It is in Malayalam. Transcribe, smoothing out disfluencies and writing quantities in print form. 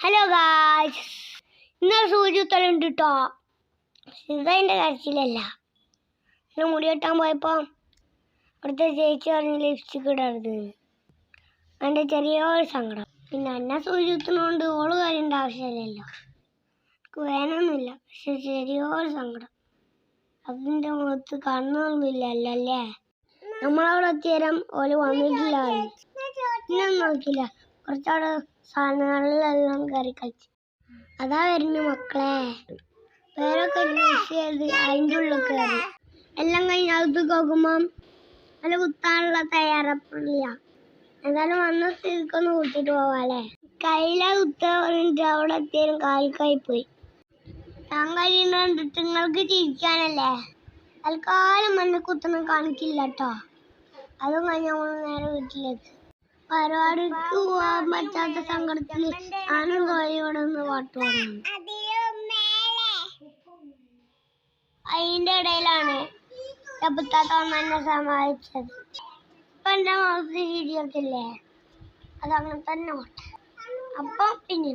ഹലോ ഗായ്സ്, ഇന്നലെ സൂചിത്തലുണ്ട് കേട്ടോ. ഇതതിൻ്റെ കരച്ചിലല്ല. ഇന്ന് മുടി വെട്ടാൻ പോയപ്പോൾ അവിടുത്തെ ചേച്ചി പറഞ്ഞ് ലിപ്സ്റ്റിക് ഇടരുത്. അതിൻ്റെ ചെറിയൊരു സങ്കടം. പിന്നെ എന്നെ സൂചിത്തുന്നതുകൊണ്ട് ഓള് കാര്യേണ്ട ആവശ്യമില്ലല്ലോ, എനിക്ക് വേനൊന്നുമില്ല. പക്ഷെ ചെറിയൊരു സങ്കടം. അതിൻ്റെ മുഖത്ത് കണ്ണൊന്നുമില്ലല്ലോ അല്ലേ. നമ്മളവിടെ എത്തിയേരം ഓല് വന്നിട്ടില്ല. പിന്നൊന്നും നോക്കില്ല, കുറച്ചവിടെ സാധനങ്ങളിലെല്ലാം കയറി കളിച്ചു. അതാ വരുന്നു മക്കളെ. പേരൊക്കെ ചെയ്ത് അതിൻ്റെ ഉള്ളിൽ കയറി എല്ലാം കഴിഞ്ഞ് അകത്ത് നോക്കുമ്പം നല്ല കുത്താനുള്ള തയ്യാറെടുപ്പില്ല. എന്തായാലും വന്ന സ്ഥിതിക്കൊന്ന് കുത്തിട്ട് പോവാല്ലേ. കയ്യിലെ കുത്ത പറഞ്ഞിട്ട് അവിടെ എത്തിയാലും കാൽക്കായി പോയി. ഞാൻ കഴിയുന്ന കണ്ടിട്ട് നിങ്ങൾക്ക് ചിരിക്കാനല്ലേ. തൽക്കാലം മണ്ണ കുത്തൊന്നും കാണിക്കില്ല കേട്ടോ. അതും കഴിഞ്ഞ് നമ്മൾ നേരെ വീട്ടിലേക്ക്. പരിപാടിക്ക് പോകാൻ പറ്റാത്ത സങ്കടത്തിൽ ഞാനും തോഴിയോടെ ഒന്ന് പാട്ട് പാടുന്നു. അതിൻ്റെ ഇടയിലാണ് ചെപ്പത്താത്ത എന്നെ സഹായിച്ചത്. ഇപ്പം എൻ്റെ മുഖത്ത് ചിരിയൊക്കില്ലേ, അതങ്ങനെ തന്നെ പോട്ടെ. അപ്പം പിന്നെ